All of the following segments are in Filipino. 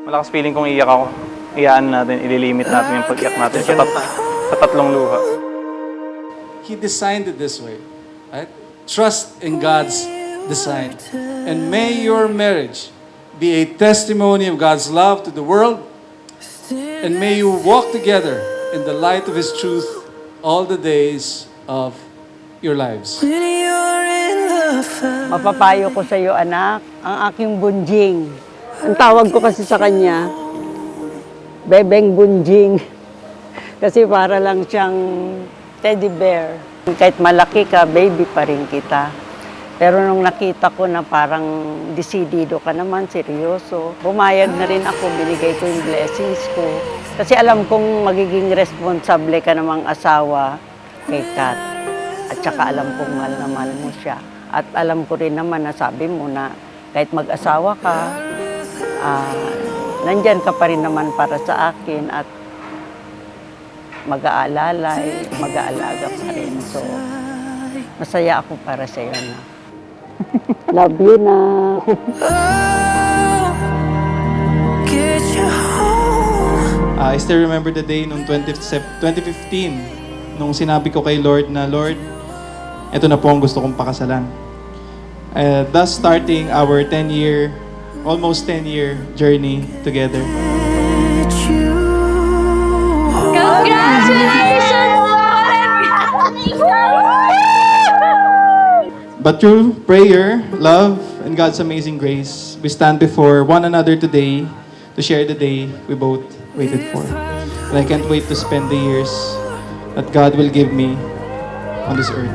Malakas feeling kong iiyak ako. Iyaan natin, ililimit natin yung pag-iyak natin sa tatlong luha. He designed it this way, right? Trust in God's design. And may your marriage be a testimony of God's love to the world. And may you walk together in the light of His truth all the days of your lives. Mapapayo ko sa iyo, anak, ang aking bunjing. Ang tawag ko kasi sa kanya, Bebeng Bunjing. Kasi para lang siyang teddy bear. Kahit malaki ka, baby pa rin kita. Pero nung nakita ko na parang desidido ka naman, seryoso, bumayag na rin ako, binigay ko yung blessings ko. Kasi alam kong magiging responsable ka namang asawa kay Kat. At saka alam kong mahal na mahal mo siya. At alam ko rin naman na sabi mo na kahit mag-asawa ka, nandyan ka pa rin naman para sa akin at mag-aalalay, mag-aalaga pa rin. So, masaya ako para sa iyo na. Love you na. I still remember the day nung 2015, nung sinabi ko kay Lord na, Lord, ito na po ang gusto kong pakasalan. Thus starting our almost 10-year journey together. But through prayer, love, and God's amazing grace, we stand before one another today to share the day we both waited for. And I can't wait to spend the years that God will give me on this earth.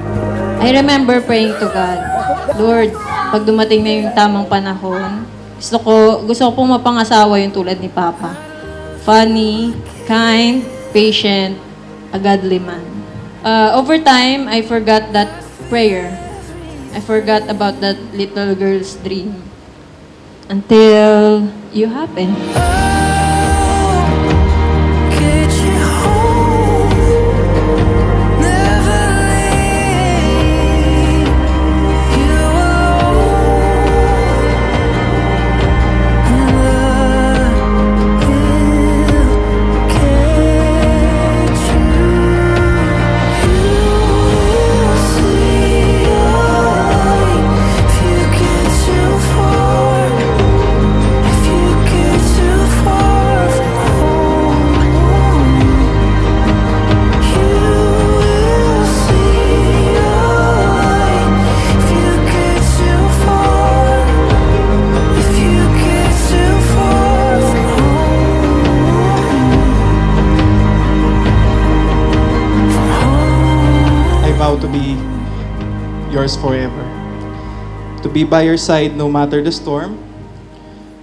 I remember praying to God, Lord, pag dumating na yung tamang panahon, gusto ko pong mapangasawa yung tulad ni Papa. Funny, kind, patient, a godly man. Over time, I forgot that prayer. I forgot about that little girl's dream. Until you happened. To be yours forever. To be by your side no matter the storm.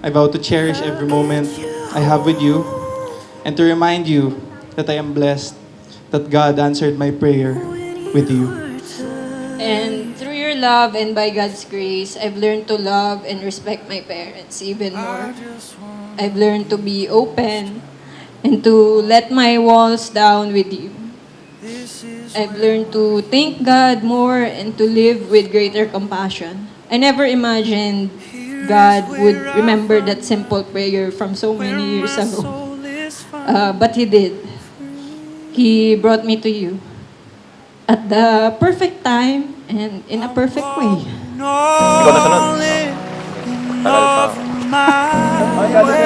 I vow to cherish every moment I have with you and to remind you that I am blessed that God answered my prayer with you. And through your love and by God's grace, I've learned to love and respect my parents even more. I've learned to be open and to let my walls down with you. I've learned to thank God more and to live with greater compassion. I never imagined God would remember that simple prayer from so many years ago. But He did. He brought me to you at the perfect time and in a perfect way. Ikaw na sunod. Tagal pa.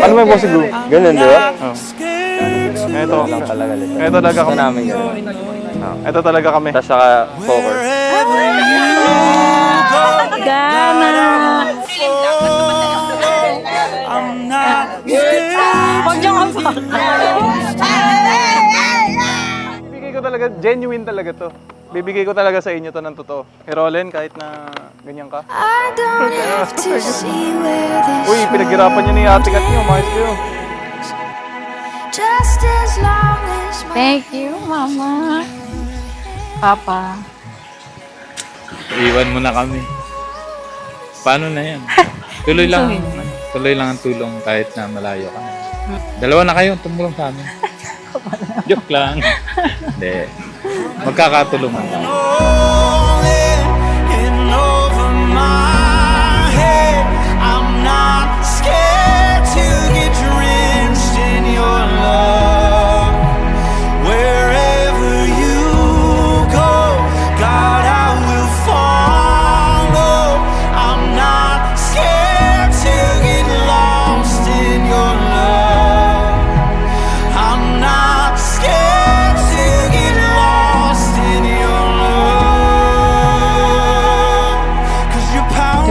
Ano ba yung bossing group? Ganun, di ba? Oh. Ito. Ito talaga kami. namin ganun. Ito talaga kami. Tapos saka poker. Gana! Huwag niyong Bibigay ko talaga, genuine talaga to. Bibigay ko talaga sa inyo to ng totoo. Rolen, kahit na ganyan ka. Uy, pinaghirapan nyo ni ate kat nyo, maayos kayo. Thank you, Mama. Papa. Iwan mo na kami. Paano na yan? Tuloy lang ang tulong kahit na malayo ka. Dalawa na kayo, tumulong sa amin. Joke lang. Hindi. Magkakatulungan lang. I'm not scared to get dreams.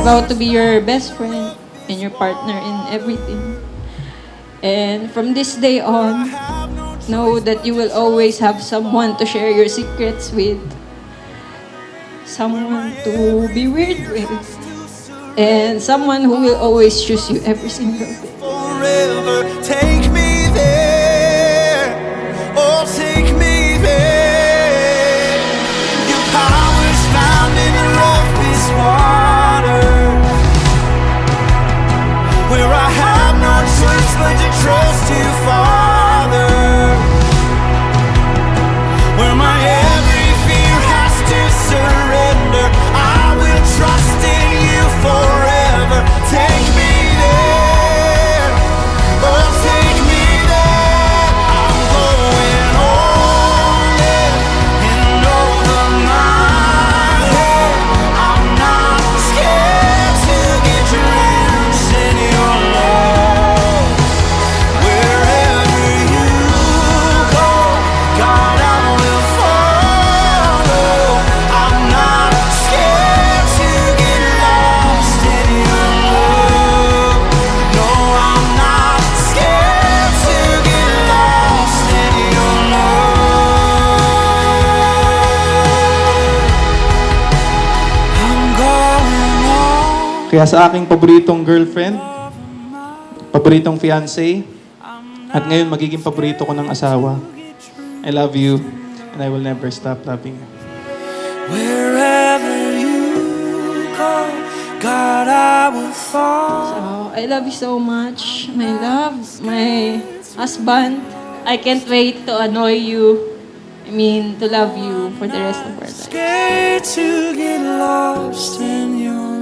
vow to be your best friend and your partner in everything. And from this day on, know that you will always have someone to share your secrets with, someone to be weird with, and someone who will always choose you every single day. Forever, take me there. Oh, take me there. Your power's found in the roughest water, where I have no choice but to trust you, Father. Where my every fear has to surrender, I will trust in you forever. Take me there. Oh, take me there. I'm going all in and over my head. I'm not scared to get drenched in your love. Wherever you go, God, I will follow. I'm not scared to get lost in your love. No, I'm not scared to get lost in your love. I'm going on. Kaya sa aking paboritong girlfriend, paboritong fiancé, at ngayon magiging paborito ko ng asawa, I love you and I will never stop loving you. Wherever you go, God, I will follow. So, I love you so much, my love, my husband. I can't wait to annoy you. To love you for the rest of our life. Scared to get lost in your